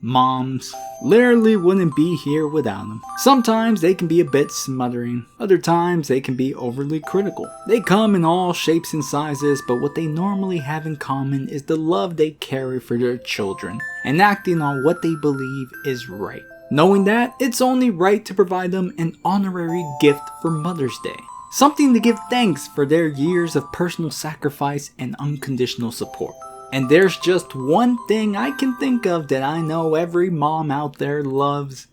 Moms literally wouldn't be here without them. Sometimes they can be a bit smothering, other times they can be overly critical. They come in all shapes and sizes, but what they normally have in common is the love they carry for their children and acting on what they believe is right. Knowing that, it's only right to provide them an honorary gift for Mother's Day. Something to give thanks for their years of personal sacrifice and unconditional support. And there's just one thing I can think of that I know every mom out there loves.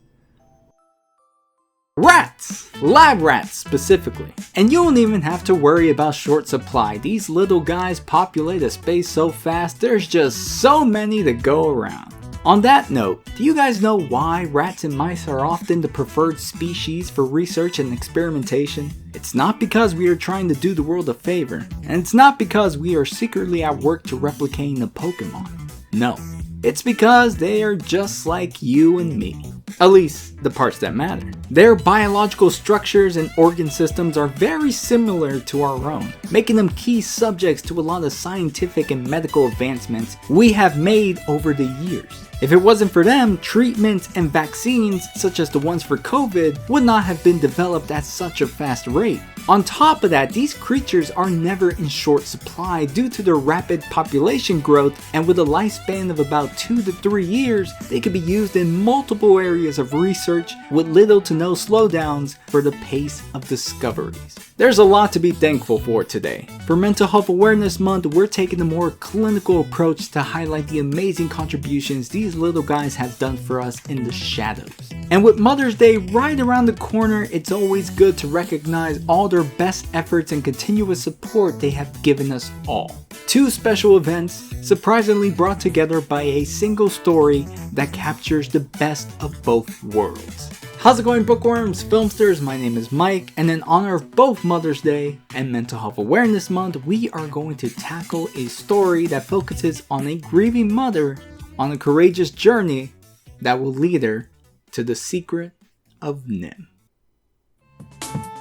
Rats! Lab rats specifically. And you don't even have to worry about short supply. These little guys populate a space so fast, there's just so many to go around. On that note, do you guys know why rats and mice are often the preferred species for research and experimentation? It's not because we are trying to do the world a favor, and it's not because we are secretly at work to replicating a Pokemon. No, it's because they are just like you and me. At least, the parts that matter. Their biological structures and organ systems are very similar to our own, making them key subjects to a lot of scientific and medical advancements we have made over the years. If it wasn't for them, treatments and vaccines, such as the ones for COVID, would not have been developed at such a fast rate. On top of that, these creatures are never in short supply due to their rapid population growth, and with a lifespan of about 2 to 3 years, they can be used in multiple areas of research with little to no slowdowns for the pace of discoveries. There's a lot to be thankful for today. For Mental Health Awareness Month, we're taking a more clinical approach to highlight the amazing contributions these little guys have done for us in the shadows. And with Mother's Day right around the corner, it's always good to recognize all their best efforts and continuous support they have given us all. 2 special events, surprisingly brought together by a single story that captures the best of both worlds. How's it going, bookworms, filmsters? My name is Mike, and in honor of both Mother's Day and Mental Health Awareness Month, we are going to tackle a story that focuses on a grieving mother on a courageous journey that will lead her to the secret of NIMH.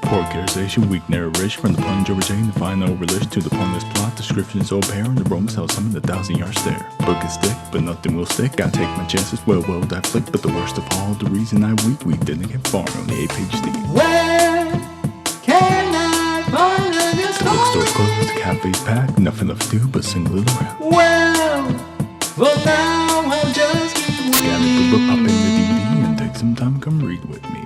Poor characterization, weak narration from the plunge over Jane, the final relation to the pointless plot, description so apparent, the Romans held some in the 1,000-yard stare. Book is thick, but nothing will stick, gotta take my chances, well, that flick, but the worst of all, the reason I weak didn't get far on the 8-page thing. Where can I find this The bookstore's closed, the cafe's packed, nothing left to do but sing a little rap. Well, now I'll just keep waiting. Gotta put book up in the DVD and take some time, come read with me.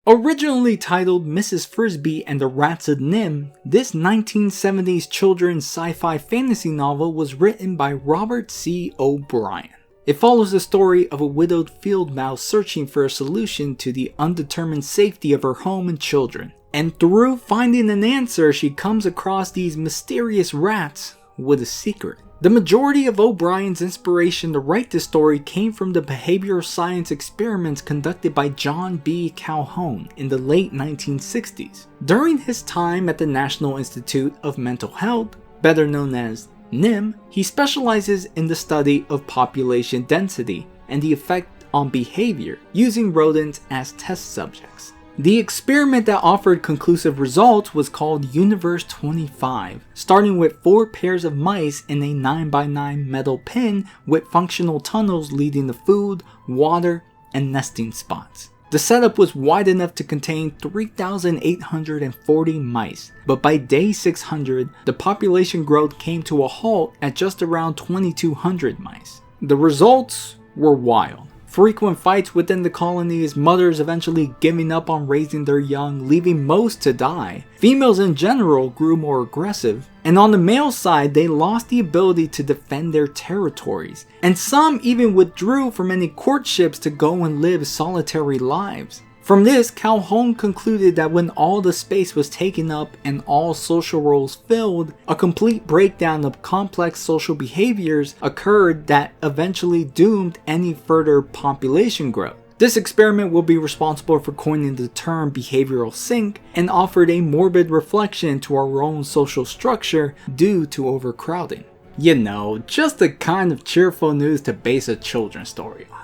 Originally titled Mrs. Frisbee and the Rats of NIMH, this 1970s children's sci-fi fantasy novel was written by Robert C. O'Brien. It follows the story of a widowed field mouse searching for a solution to the undetermined safety of her home and children. And through finding an answer, she comes across these mysterious rats with a secret. The majority of O'Brien's inspiration to write this story came from the behavioral science experiments conducted by John B. Calhoun in the late 1960s. During his time at the National Institute of Mental Health, better known as NIMH, he specializes in the study of population density and the effect on behavior using rodents as test subjects. The experiment that offered conclusive results was called Universe 25, starting with 4 pairs of mice in a 9x9 metal pen with functional tunnels leading to food, water, and nesting spots. The setup was wide enough to contain 3,840 mice, but by day 600, the population growth came to a halt at just around 2,200 mice. The results were wild. Frequent fights within the colonies, mothers eventually giving up on raising their young, leaving most to die. Females in general grew more aggressive, and on the male side they lost the ability to defend their territories, and some even withdrew from any courtships to go and live solitary lives. From this, Calhoun concluded that when all the space was taken up and all social roles filled, a complete breakdown of complex social behaviors occurred that eventually doomed any further population growth. This experiment will be responsible for coining the term behavioral sink and offered a morbid reflection to our own social structure due to overcrowding. You know, just the kind of cheerful news to base a children's story on.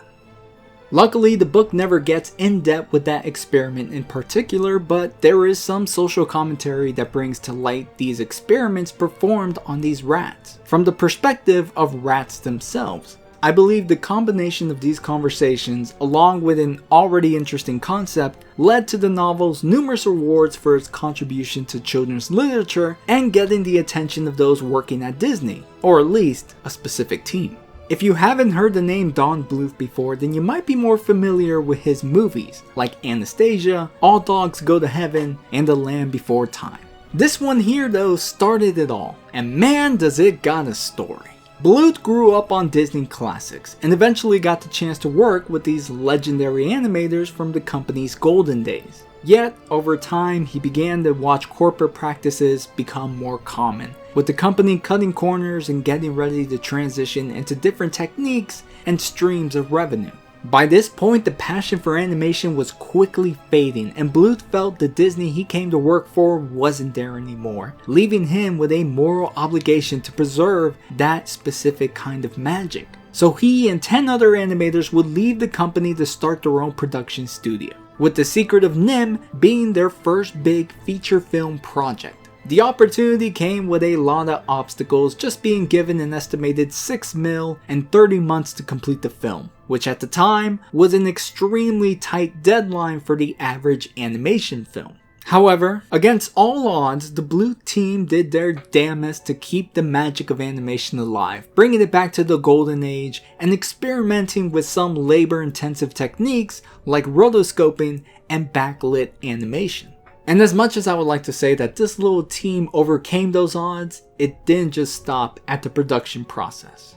Luckily, the book never gets in depth with that experiment in particular, but there is some social commentary that brings to light these experiments performed on these rats, from the perspective of rats themselves. I believe the combination of these conversations, along with an already interesting concept, led to the novel's numerous awards for its contribution to children's literature and getting the attention of those working at Disney, or at least a specific team. If you haven't heard the name Don Bluth before, then you might be more familiar with his movies, like Anastasia, All Dogs Go to Heaven, and The Land Before Time. This one here though started it all, and man does it got a story. Bluth grew up on Disney classics, and eventually got the chance to work with these legendary animators from the company's golden days. Yet, over time, he began to watch corporate practices become more common, with the company cutting corners and getting ready to transition into different techniques and streams of revenue. By this point, the passion for animation was quickly fading, and Bluth felt the Disney he came to work for wasn't there anymore, leaving him with a moral obligation to preserve that specific kind of magic. So he and 10 other animators would leave the company to start their own production studio, with The Secret of NIMH being their first big feature film project. The opportunity came with a lot of obstacles, just being given an estimated $6 million and 30 months to complete the film, which at the time was an extremely tight deadline for the average animation film. However, against all odds, the Bluth team did their damnedest to keep the magic of animation alive, bringing it back to the golden age and experimenting with some labor-intensive techniques like rotoscoping and backlit animation. And as much as I would like to say that this little team overcame those odds, it didn't just stop at the production process.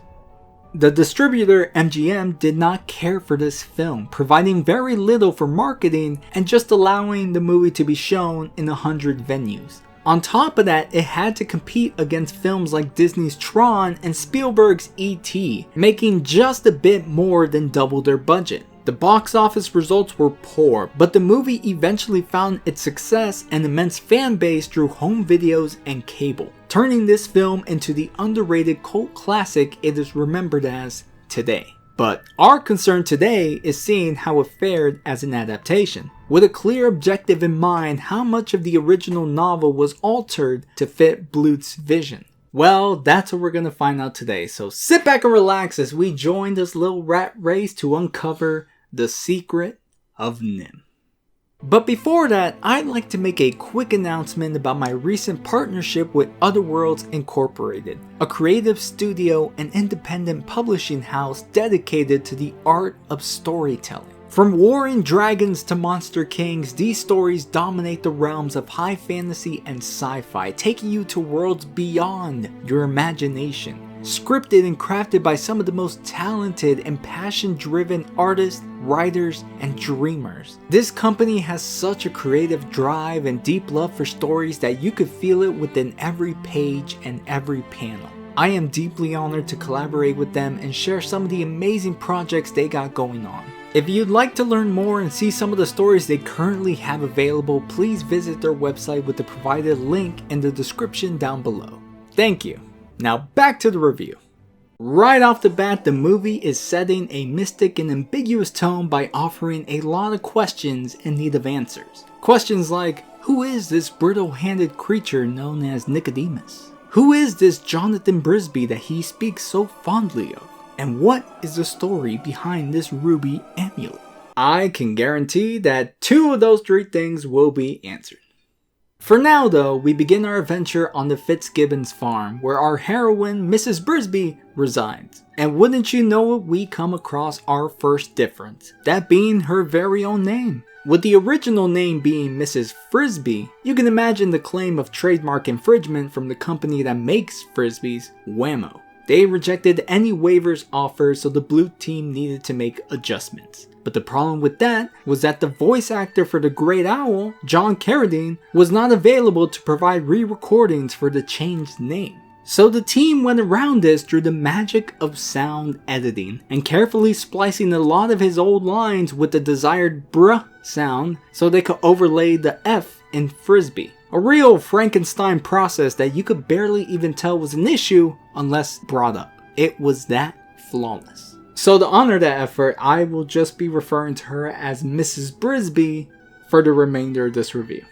The distributor MGM did not care for this film, providing very little for marketing and just allowing the movie to be shown in 100 venues. On top of that, it had to compete against films like Disney's Tron and Spielberg's E.T., making just a bit more than double their budget. The box office results were poor, but the movie eventually found its success and immense fan base through home videos and cable, turning this film into the underrated cult classic it is remembered as today. But our concern today is seeing how it fared as an adaptation, with a clear objective in mind: how much of the original novel was altered to fit Bluth's vision. Well, that's what we're going to find out today, so sit back and relax as we join this little rat race to uncover the Secret of NIMH. But before that, I'd like to make a quick announcement about my recent partnership with Otherworlds Inc, a creative studio and independent publishing house dedicated to the art of storytelling. From warring dragons to monster kings, these stories dominate the realms of high fantasy and sci-fi, taking you to worlds beyond your imagination. Scripted and crafted by some of the most talented and passion-driven artists, writers, and dreamers. This company has such a creative drive and deep love for stories that you could feel it within every page and every panel. I am deeply honored to collaborate with them and share some of the amazing projects they got going on. If you'd like to learn more and see some of the stories they currently have available, please visit their website with the provided link in the description down below. Thank you. Now back to the review. Right off the bat, the movie is setting a mystic and ambiguous tone by offering a lot of questions in need of answers. Questions like, who is this brittle-handed creature known as Nicodemus? Who is this Jonathan Brisby that he speaks so fondly of? And what is the story behind this ruby amulet? I can guarantee that 2 of those 3 things will be answered. For now though, we begin our adventure on the Fitzgibbons farm, where our heroine, Mrs. Brisby, resides. And wouldn't you know it, we come across our first difference, that being her very own name. With the original name being Mrs. Frisbee, you can imagine the claim of trademark infringement from the company that makes Frisbees, Whammo. They rejected any waivers offered, so the Bluth team needed to make adjustments. But the problem with that was that the voice actor for the Great Owl, John Carradine, was not available to provide re-recordings for the changed name. So the team went around this through the magic of sound editing and carefully splicing a lot of his old lines with the desired bruh sound so they could overlay the F in Frisbee. A real Frankenstein process that you could barely even tell was an issue unless brought up. It was that flawless. So to honor that effort, I will just be referring to her as Mrs. Brisby for the remainder of this review.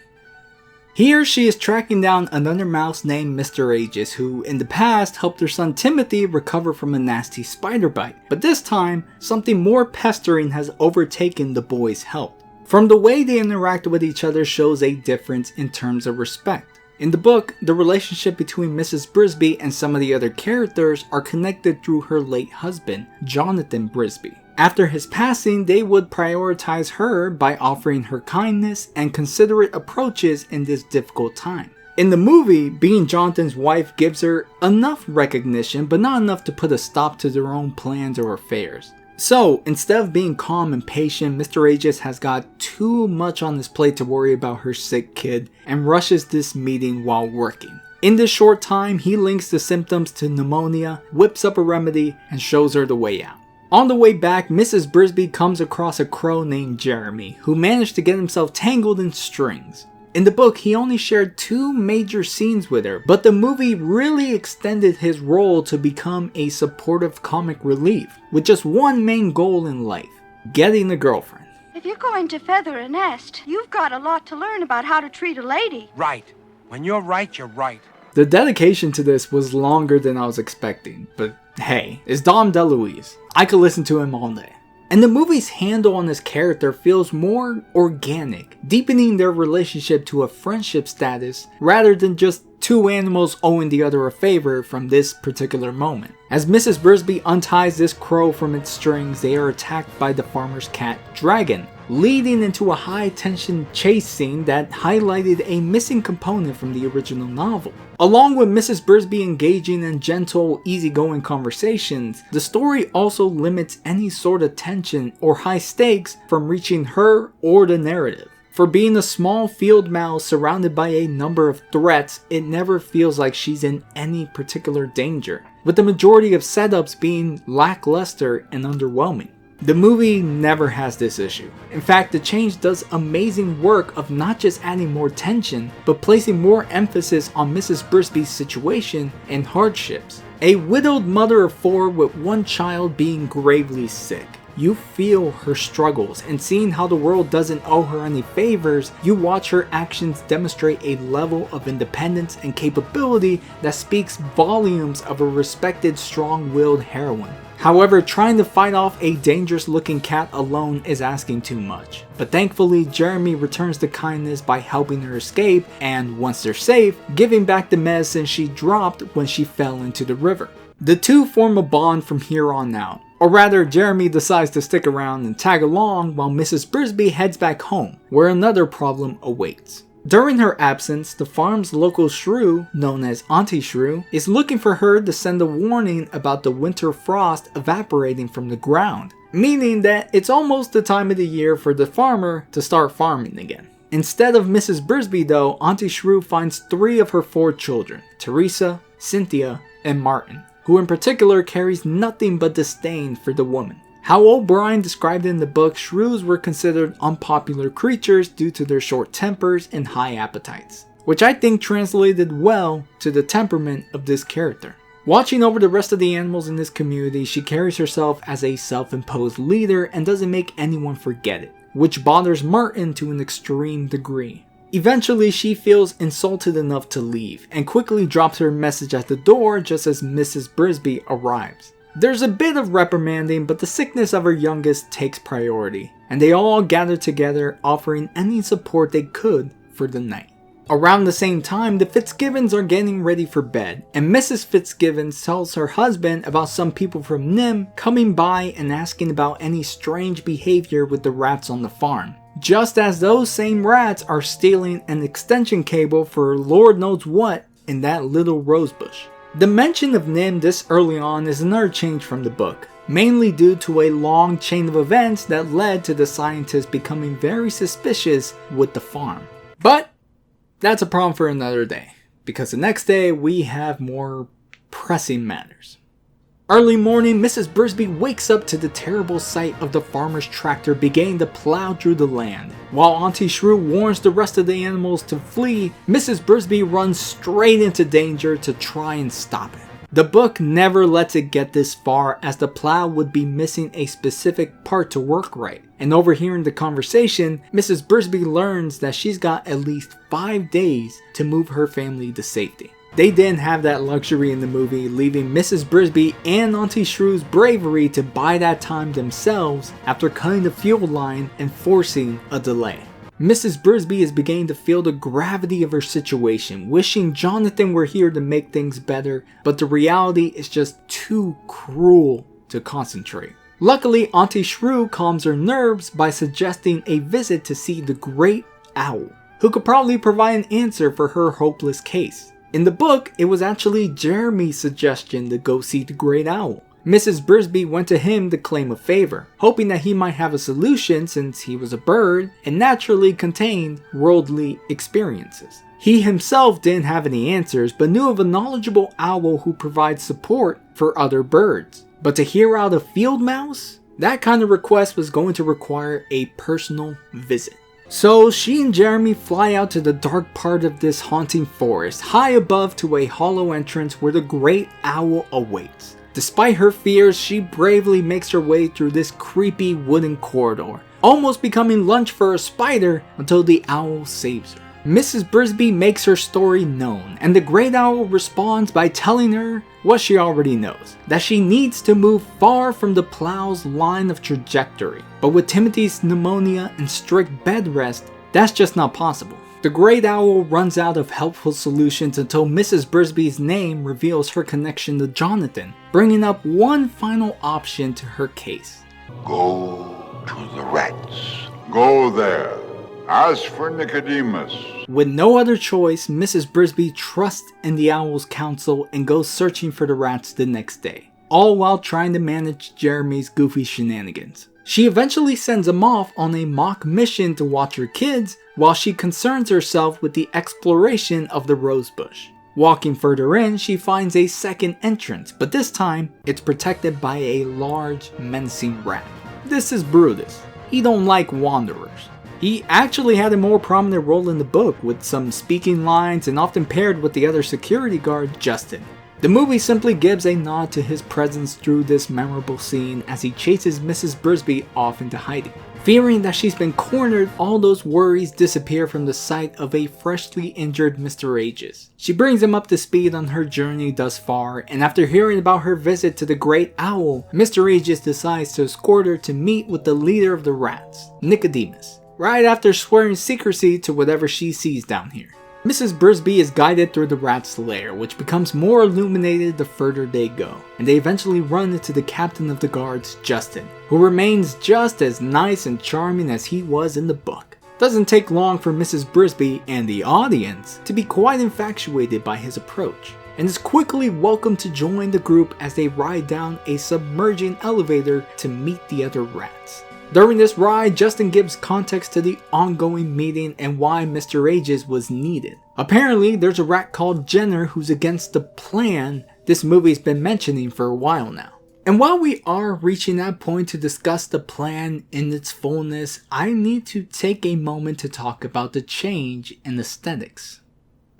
Here she is tracking down another mouse named Mr. Aegis, who in the past helped her son Timothy recover from a nasty spider bite. But this time, something more pestering has overtaken the boy's health. From the way they interact with each other shows a difference in terms of respect. In the book, the relationship between Mrs. Brisby and some of the other characters are connected through her late husband, Jonathan Brisby. After his passing, they would prioritize her by offering her kindness and considerate approaches in this difficult time. In the movie, being Jonathan's wife gives her enough recognition, but not enough to put a stop to their own plans or affairs. So, instead of being calm and patient, Mr. Aegis has got too much on his plate to worry about her sick kid and rushes this meeting while working. In this short time, he links the symptoms to pneumonia, whips up a remedy, and shows her the way out. On the way back, Mrs. Brisby comes across a crow named Jeremy, who managed to get himself tangled in strings. In the book, he only shared 2 major scenes with her, but the movie really extended his role to become a supportive comic relief, with just one main goal in life: getting a girlfriend. If you're going to feather a nest, you've got a lot to learn about how to treat a lady. Right. When you're right, you're right. The dedication to this was longer than I was expecting, but hey, it's Dom DeLuise. I could listen to him all day. And the movie's handle on this character feels more organic, deepening their relationship to a friendship status rather than just 2 animals owing the other a favor from this particular moment. As Mrs. Brisby unties this crow from its strings, they are attacked by the farmer's cat, Dragon, leading into a high-tension chase scene that highlighted a missing component from the original novel. Along with Mrs. Brisby engaging in gentle, easygoing conversations, the story also limits any sort of tension or high stakes from reaching her or the narrative. For being a small field mouse surrounded by a number of threats, it never feels like she's in any particular danger, with the majority of setups being lackluster and underwhelming. The movie never has this issue. In fact, the change does amazing work of not just adding more tension, but placing more emphasis on Mrs. Brisby's situation and hardships. A widowed mother of 4 with 1 child being gravely sick. You feel her struggles, and seeing how the world doesn't owe her any favors, you watch her actions demonstrate a level of independence and capability that speaks volumes of a respected, strong-willed heroine. However, trying to fight off a dangerous looking cat alone is asking too much. But thankfully, Jeremy returns the kindness by helping her escape, and once they're safe, giving back the medicine she dropped when she fell into the river. The 2 form a bond from here on out. Or rather, Jeremy decides to stick around and tag along while Mrs. Brisby heads back home, where another problem awaits. During her absence, the farm's local shrew, known as Auntie Shrew, is looking for her to send a warning about the winter frost evaporating from the ground, meaning that it's almost the time of the year for the farmer to start farming again. Instead of Mrs. Brisby though, Auntie Shrew finds 3 of her 4 children, Teresa, Cynthia, and Martin, who in particular carries nothing but disdain for the woman. How O'Brien described in the book, shrews were considered unpopular creatures due to their short tempers and high appetites, which I think translated well to the temperament of this character. Watching over the rest of the animals in this community, she carries herself as a self-imposed leader and doesn't make anyone forget it, which bothers Martin to an extreme degree. Eventually, she feels insulted enough to leave, and quickly drops her message at the door just as Mrs. Brisby arrives. There's a bit of reprimanding, but the sickness of her youngest takes priority, and they all gather together, offering any support they could for the night. Around the same time, the Fitzgibbons are getting ready for bed, and Mrs. Fitzgibbon tells her husband about some people from NIMH coming by and asking about any strange behavior with the rats on the farm. Just as those same rats are stealing an extension cable for Lord knows what in that little rosebush. The mention of NIMH this early on is another change from the book, mainly due to a long chain of events that led to the scientists becoming very suspicious with the farm. But that's a problem for another day, because the next day we have more pressing matters. Early morning, Mrs. Brisby wakes up to the terrible sight of the farmer's tractor beginning to plow through the land. While Auntie Shrew warns the rest of the animals to flee, Mrs. Brisby runs straight into danger to try and stop it. The book never lets it get this far, as the plow would be missing a specific part to work right. And overhearing the conversation, Mrs. Brisby learns that she's got at least 5 days to move her family to safety. They didn't have that luxury in the movie, leaving Mrs. Brisby and Auntie Shrew's bravery to buy that time themselves after cutting the fuel line and forcing a delay. Mrs. Brisby is beginning to feel the gravity of her situation, wishing Jonathan were here to make things better, but the reality is just too cruel to concentrate. Luckily, Auntie Shrew calms her nerves by suggesting a visit to see the Great Owl, who could probably provide an answer for her hopeless case. In the book, it was actually Jeremy's suggestion to go see the Great Owl. Mrs. Brisby went to him to claim a favor, hoping that he might have a solution since he was a bird and naturally contained worldly experiences. He himself didn't have any answers, but knew of a knowledgeable owl who provides support for other birds. But to hear out a field mouse? That kind of request was going to require a personal visit. So she and Jeremy fly out to the dark part of this haunting forest, high above to a hollow entrance where the Great Owl awaits. Despite her fears, she bravely makes her way through this creepy wooden corridor, almost becoming lunch for a spider until the owl saves her. Mrs. Brisby makes her story known, and the Great Owl responds by telling her what she already knows, that she needs to move far from the plow's line of trajectory. But with Timothy's pneumonia and strict bed rest, that's just not possible. The Great Owl runs out of helpful solutions until Mrs. Brisby's name reveals her connection to Jonathan, bringing up one final option to her case. Go to the rats. Go there. Ask for Nicodemus. With no other choice, Mrs. Brisby trusts in the Owl's counsel and goes searching for the rats the next day, all while trying to manage Jeremy's goofy shenanigans. She eventually sends him off on a mock mission to watch her kids, while she concerns herself with the exploration of the rosebush. Walking further in, she finds a second entrance, but this time, it's protected by a large, menacing rat. This is Brutus. He don't like wanderers. He actually had a more prominent role in the book, with some speaking lines and often paired with the other security guard, Justin. The movie simply gives a nod to his presence through this memorable scene as he chases Mrs. Brisby off into hiding. Fearing that she's been cornered, all those worries disappear from the sight of a freshly injured Mr. Aegis. She brings him up to speed on her journey thus far, and after hearing about her visit to the Great Owl, Mr. Aegis decides to escort her to meet with the leader of the rats, Nicodemus, right after swearing secrecy to whatever she sees down here. Mrs. Brisby is guided through the rat's lair, which becomes more illuminated the further they go, and they eventually run into the captain of the guards, Justin, who remains just as nice and charming as he was in the book. Doesn't take long for Mrs. Brisby and the audience to be quite infatuated by his approach, and is quickly welcomed to join the group as they ride down a submerging elevator to meet the other rats. During this ride, Justin gives context to the ongoing meeting and why Mr. Aegis was needed. Apparently, there's a rat called Jenner who's against the plan this movie's been mentioning for a while now. And while we are reaching that point to discuss the plan in its fullness, I need to take a moment to talk about the change in aesthetics.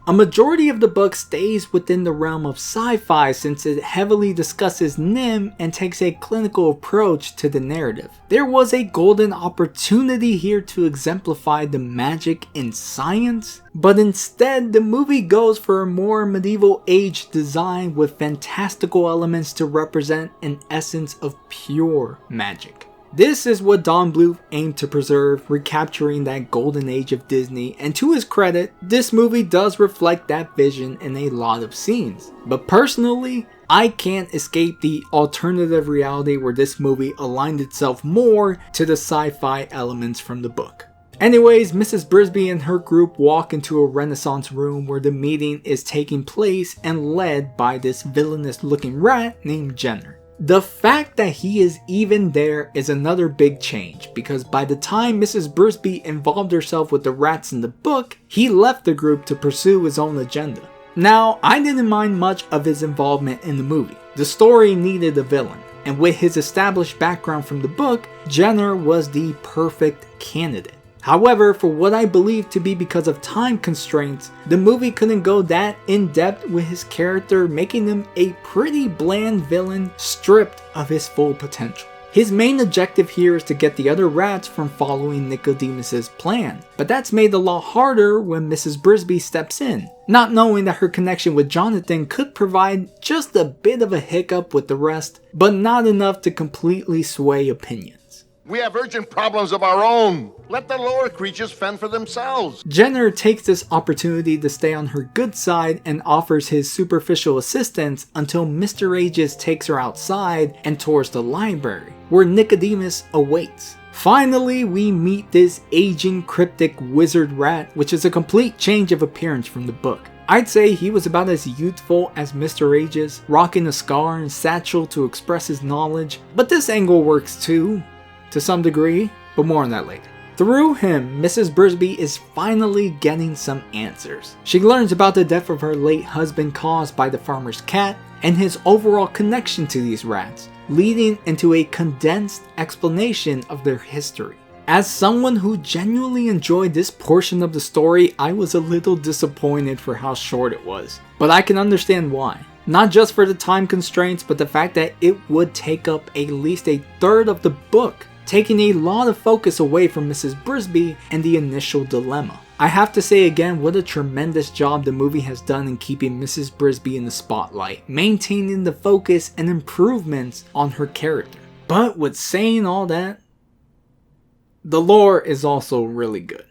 A majority of the book stays within the realm of sci-fi since it heavily discusses NIMH and takes a clinical approach to the narrative. There was a golden opportunity here to exemplify the magic in science, but instead the movie goes for a more medieval age design with fantastical elements to represent an essence of pure magic. This is what Don Bluth aimed to preserve, recapturing that golden age of Disney, and to his credit, this movie does reflect that vision in a lot of scenes. But personally, I can't escape the alternative reality where this movie aligned itself more to the sci-fi elements from the book. Anyways, Mrs. Brisby and her group walk into a Renaissance room where the meeting is taking place and led by this villainous looking rat named Jenner. The fact that he is even there is another big change, because by the time Mrs. Brisby involved herself with the rats in the book, he left the group to pursue his own agenda. Now, I didn't mind much of his involvement in the movie. The story needed a villain, and with his established background from the book, Jenner was the perfect candidate. However, for what I believe to be because of time constraints, the movie couldn't go that in depth with his character, making him a pretty bland villain stripped of his full potential. His main objective here is to get the other rats from following Nicodemus's plan, but that's made a lot harder when Mrs. Brisby steps in, not knowing that her connection with Jonathan could provide just a bit of a hiccup with the rest, but not enough to completely sway opinions. We have urgent problems of our own. Let the lower creatures fend for themselves. Jenner takes this opportunity to stay on her good side and offers his superficial assistance until Mr. Aegis takes her outside and tours the library, where Nicodemus awaits. Finally, we meet this aging cryptic wizard rat, which is a complete change of appearance from the book. I'd say he was about as youthful as Mr. Aegis, rocking a scar and satchel to express his knowledge, but this angle works too, to some degree, but more on that later. Through him, Mrs. Brisby is finally getting some answers. She learns about the death of her late husband caused by the farmer's cat, and his overall connection to these rats, leading into a condensed explanation of their history. As someone who genuinely enjoyed this portion of the story, I was a little disappointed for how short it was, but I can understand why. Not just for the time constraints, but the fact that it would take up at least a third of the book, taking a lot of focus away from Mrs. Brisby and the initial dilemma. I have to say again, what a tremendous job the movie has done in keeping Mrs. Brisby in the spotlight, maintaining the focus and improvements on her character. But with saying all that, the lore is also really good.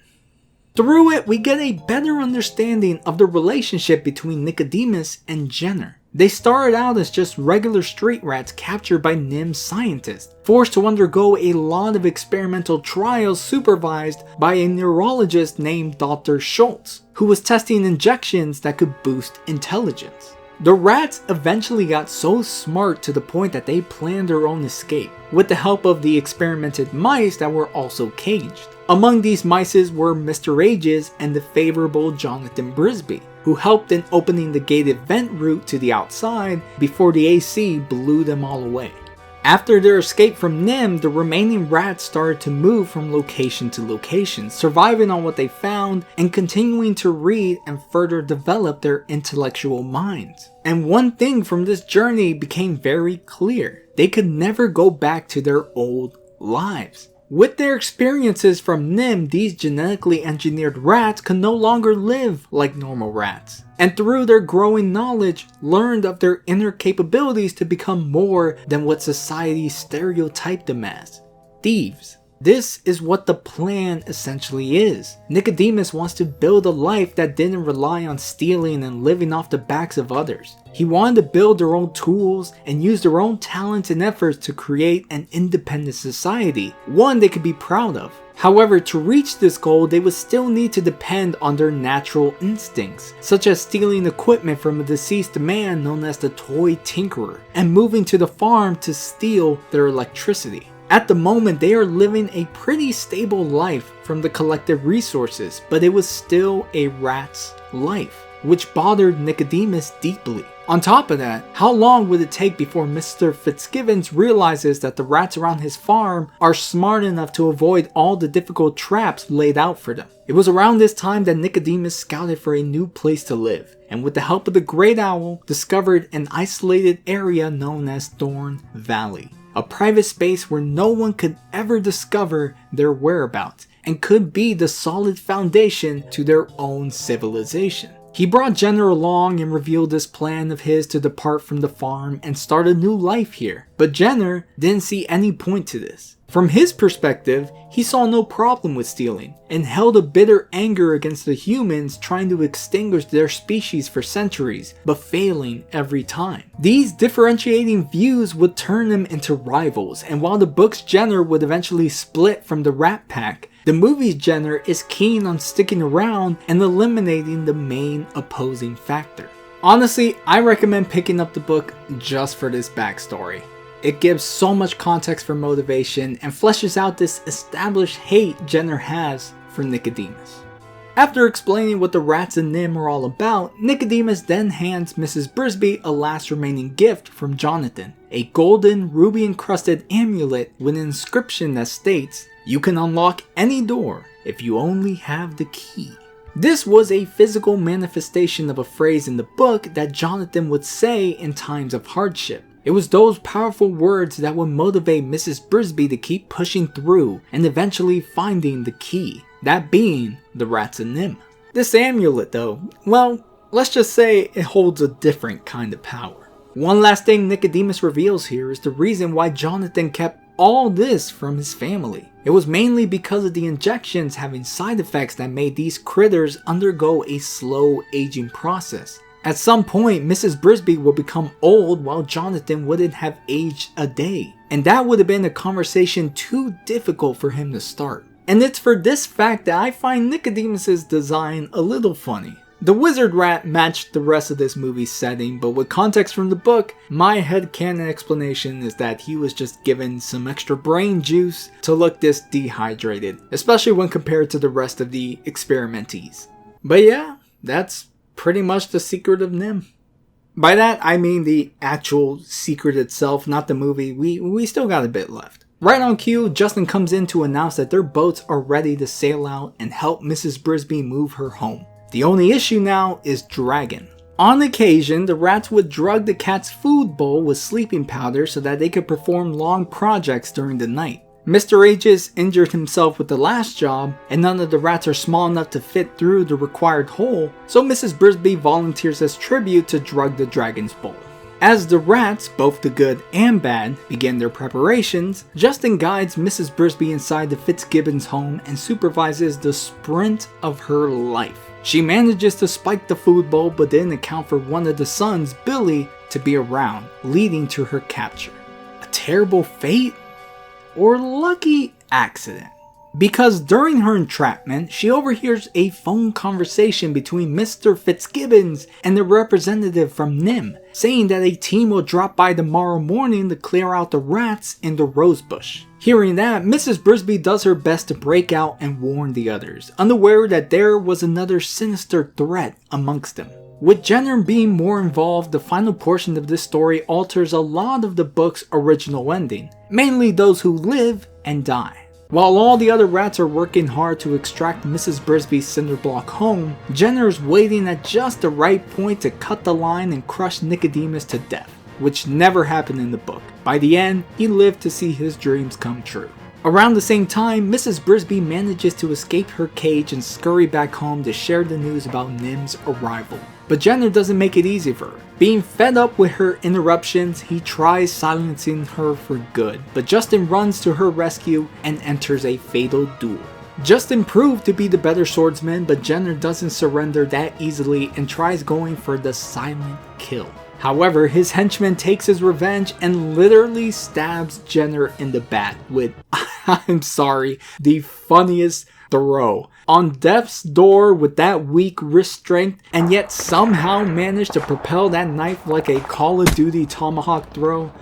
Through it, we get a better understanding of the relationship between Nicodemus and Jenner. They started out as just regular street rats captured by NIMH scientists, forced to undergo a lot of experimental trials supervised by a neurologist named Dr. Schultz, who was testing injections that could boost intelligence. The rats eventually got so smart to the point that they planned their own escape, with the help of the experimented mice that were also caged. Among these mice were Mr. Aegis and the favorable Jonathan Brisby, who helped in opening the gated vent route to the outside before the AC blew them all away. After their escape from NIMH, the remaining rats started to move from location to location, surviving on what they found and continuing to read and further develop their intellectual minds. And one thing from this journey became very clear: they could never go back to their old lives. With their experiences from NIMH, these genetically engineered rats could no longer live like normal rats, and through their growing knowledge, learned of their inner capabilities to become more than what society stereotyped them as: thieves. This is what the plan essentially is. Nicodemus wants to build a life that didn't rely on stealing and living off the backs of others. He wanted to build their own tools and use their own talents and efforts to create an independent society, one they could be proud of. However, to reach this goal, they would still need to depend on their natural instincts, such as stealing equipment from a deceased man known as the Toy Tinkerer, and moving to the farm to steal their electricity. At the moment, they are living a pretty stable life from the collective resources, but it was still a rat's life, which bothered Nicodemus deeply. On top of that, how long would it take before Mr. Fitzgibbons realizes that the rats around his farm are smart enough to avoid all the difficult traps laid out for them? It was around this time that Nicodemus scouted for a new place to live, and with the help of the Great Owl, discovered an isolated area known as Thorn Valley. A private space where no one could ever discover their whereabouts, and could be the solid foundation to their own civilization. He brought Jenner along and revealed this plan of his to depart from the farm and start a new life here. But Jenner didn't see any point to this. From his perspective, he saw no problem with stealing, and held a bitter anger against the humans trying to extinguish their species for centuries, but failing every time. These differentiating views would turn them into rivals, and while the book's Jenner would eventually split from the Rat Pack, the movie's Jenner is keen on sticking around and eliminating the main opposing factor. Honestly, I recommend picking up the book just for this backstory. It gives so much context for motivation and fleshes out this established hate Jenner has for Nicodemus. After explaining what the rats in NIMH are all about, Nicodemus then hands Mrs. Brisby a last remaining gift from Jonathan, a golden ruby encrusted amulet with an inscription that states, "You can unlock any door if you only have the key. This was a physical manifestation of a phrase in the book that Jonathan would say in times of hardship. It was those powerful words that would motivate Mrs. Brisby to keep pushing through and eventually finding the key, that being the Rats of NIMH. This amulet though, well, let's just say it holds a different kind of power. One last thing Nicodemus reveals here is the reason why Jonathan kept all this from his family. It was mainly because of the injections having side effects that made these critters undergo a slow aging process. At some point, Mrs. Brisby would become old while Jonathan wouldn't have aged a day. And that would have been a conversation too difficult for him to start. And it's for this fact that I find Nicodemus's design a little funny. The wizard rat matched the rest of this movie's setting, but with context from the book, my headcanon explanation is that he was just given some extra brain juice to look this dehydrated, especially when compared to the rest of the experimentees. But yeah, that's pretty much the Secret of NIMH. By that, I mean the actual secret itself, not the movie. We still got a bit left. Right on cue, Justin comes in to announce that their boats are ready to sail out and help Mrs. Brisby move her home. The only issue now is Dragon. On occasion, the rats would drug the cat's food bowl with sleeping powder so that they could perform long projects during the night. Mr. Aegis injured himself with the last job, and none of the rats are small enough to fit through the required hole, so Mrs. Brisby volunteers as tribute to drug the dragon's bowl. As the rats, both the good and bad, begin their preparations, Justin guides Mrs. Brisby inside the Fitzgibbons' home and supervises the sprint of her life. She manages to spike the food bowl but didn't account for one of the sons, Billy, to be around, leading to her capture. A terrible fate? Or lucky accident? Because during her entrapment, she overhears a phone conversation between Mr. Fitzgibbons and the representative from NIMH, saying that a team will drop by tomorrow morning to clear out the rats in the rosebush. Hearing that, Mrs. Brisby does her best to break out and warn the others, unaware that there was another sinister threat amongst them. With Jenner being more involved, the final portion of this story alters a lot of the book's original ending, mainly those who live and die. While all the other rats are working hard to extract Mrs. Brisby's cinderblock home, Jenner is waiting at just the right point to cut the line and crush Nicodemus to death, which never happened in the book. By the end, he lived to see his dreams come true. Around the same time, Mrs. Brisby manages to escape her cage and scurry back home to share the news about NIMH's arrival. But Jenner doesn't make it easy for her. Being fed up with her interruptions, he tries silencing her for good, but Justin runs to her rescue and enters a fatal duel. Justin proved to be the better swordsman, but Jenner doesn't surrender that easily and tries going for the silent kill. However, his henchman takes his revenge and literally stabs Jenner in the back with, I'm sorry, the funniest throw on death's door with that weak wrist strength, and yet somehow managed to propel that knife like a Call of Duty tomahawk throw.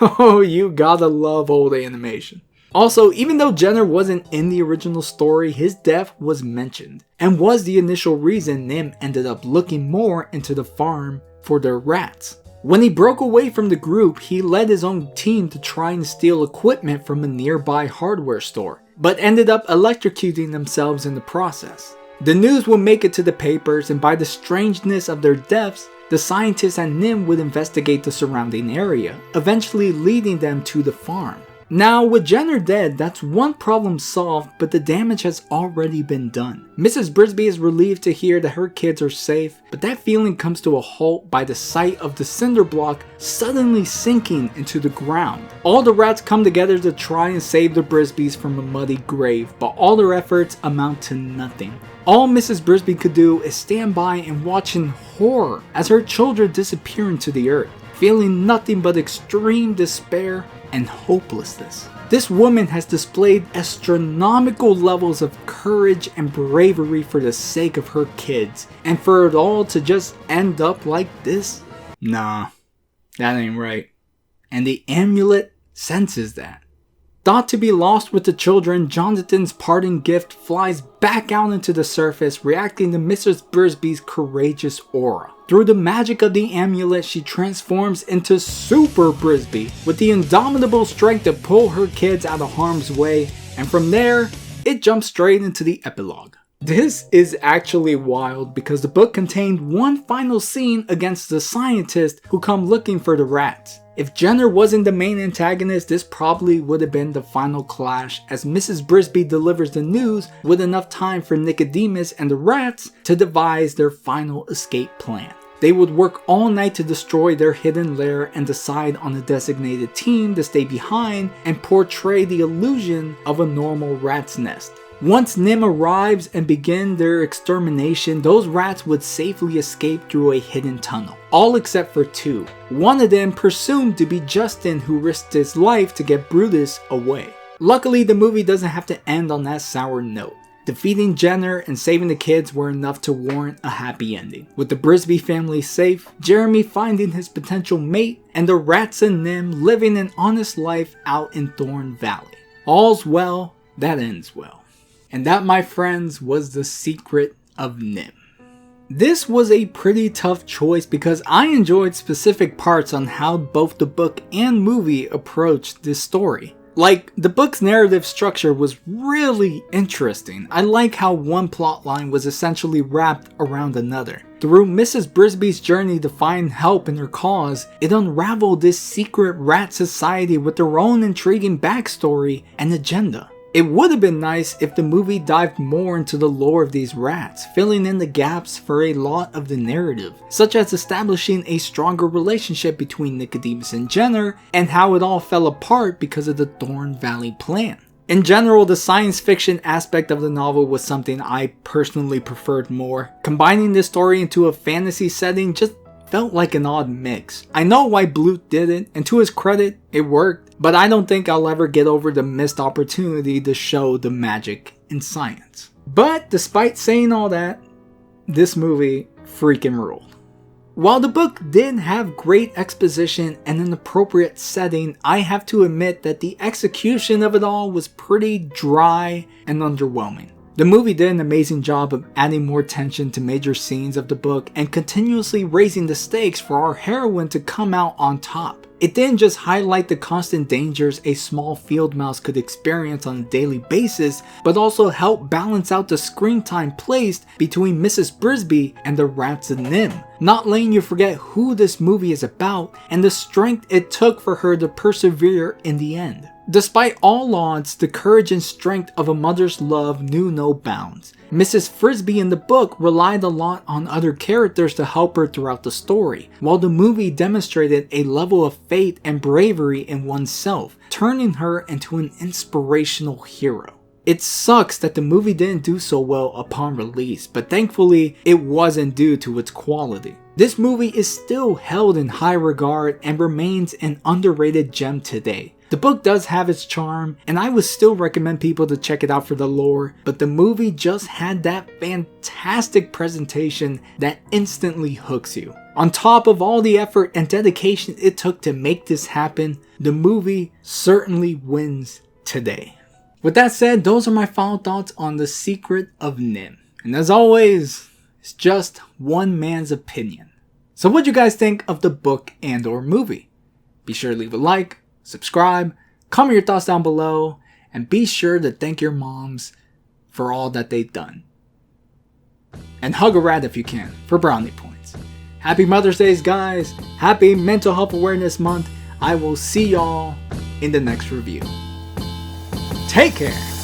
Oh, you gotta love old animation. Also, even though Jenner wasn't in the original story, his death was mentioned, and was the initial reason NIMH ended up looking more into the farm for their rats. When he broke away from the group, he led his own team to try and steal equipment from a nearby hardware store, but ended up electrocuting themselves in the process. The news would make it to the papers, and by the strangeness of their deaths, the scientists at NIMH would investigate the surrounding area, eventually leading them to the farm. Now, with Jenner dead, that's one problem solved, but the damage has already been done. Mrs. Brisby is relieved to hear that her kids are safe, but that feeling comes to a halt by the sight of the cinder block suddenly sinking into the ground. All the rats come together to try and save the Brisbys from a muddy grave, but all their efforts amount to nothing. All Mrs. Brisby could do is stand by and watch in horror as her children disappear into the earth, feeling nothing but extreme despair and hopelessness. This woman has displayed astronomical levels of courage and bravery for the sake of her kids, and for it all to just end up like this? Nah, that ain't right. And the amulet senses that. Thought to be lost with the children, Jonathan's parting gift flies back out into the surface, reacting to Mrs. Brisby's courageous aura. Through the magic of the amulet, she transforms into Super Brisby with the indomitable strength to pull her kids out of harm's way, and from there, it jumps straight into the epilogue. This is actually wild because the book contained one final scene against the scientists who come looking for the rats. If Jenner wasn't the main antagonist, this probably would have been the final clash, as Mrs. Brisby delivers the news with enough time for Nicodemus and the rats to devise their final escape plan. They would work all night to destroy their hidden lair and decide on a designated team to stay behind and portray the illusion of a normal rat's nest. Once NIMH arrives and begin their extermination, those rats would safely escape through a hidden tunnel. All except for two. One of them presumed to be Justin, who risked his life to get Brutus away. Luckily, the movie doesn't have to end on that sour note. Defeating Jenner and saving the kids were enough to warrant a happy ending. With the Brisby family safe, Jeremy finding his potential mate, and the rats and NIMH living an honest life out in Thorn Valley. All's well that ends well. And that, my friends, was The Secret of NIMH. This was a pretty tough choice because I enjoyed specific parts on how both the book and movie approached this story. Like, the book's narrative structure was really interesting. I like how one plotline was essentially wrapped around another. Through Mrs. Brisby's journey to find help in her cause, it unraveled this secret rat society with their own intriguing backstory and agenda. It would have been nice if the movie dived more into the lore of these rats, filling in the gaps for a lot of the narrative, such as establishing a stronger relationship between Nicodemus and Jenner, and how it all fell apart because of the Thorn Valley plan. In general, the science fiction aspect of the novel was something I personally preferred more. Combining this story into a fantasy setting just felt like an odd mix. I know why Bluth did it, and to his credit, it worked, but I don't think I'll ever get over the missed opportunity to show the magic in science. But despite saying all that, this movie freaking ruled. While the book did have great exposition and an appropriate setting, I have to admit that the execution of it all was pretty dry and underwhelming. The movie did an amazing job of adding more tension to major scenes of the book and continuously raising the stakes for our heroine to come out on top. It didn't just highlight the constant dangers a small field mouse could experience on a daily basis, but also help balance out the screen time placed between Mrs. Brisby and the rats of NIMH, not letting you forget who this movie is about and the strength it took for her to persevere in the end. Despite all odds, the courage and strength of a mother's love knew no bounds. Mrs. Frisby in the book relied a lot on other characters to help her throughout the story, while the movie demonstrated a level of faith and bravery in oneself, turning her into an inspirational hero. It sucks that the movie didn't do so well upon release, but thankfully it wasn't due to its quality. This movie is still held in high regard and remains an underrated gem today. The book does have its charm, and I would still recommend people to check it out for the lore, but the movie just had that fantastic presentation that instantly hooks you. On top of all the effort and dedication it took to make this happen, the movie certainly wins today. With that said, those are my final thoughts on The Secret of NIMH. And as always, it's just one man's opinion. So what'd you guys think of the book and or movie? Be sure to leave a like, subscribe, comment your thoughts down below, and be sure to thank your moms for all that they've done. And hug a rat if you can, for brownie points. Happy Mother's Day, guys. Happy Mental Health Awareness Month. I will see y'all in the next review. Take care.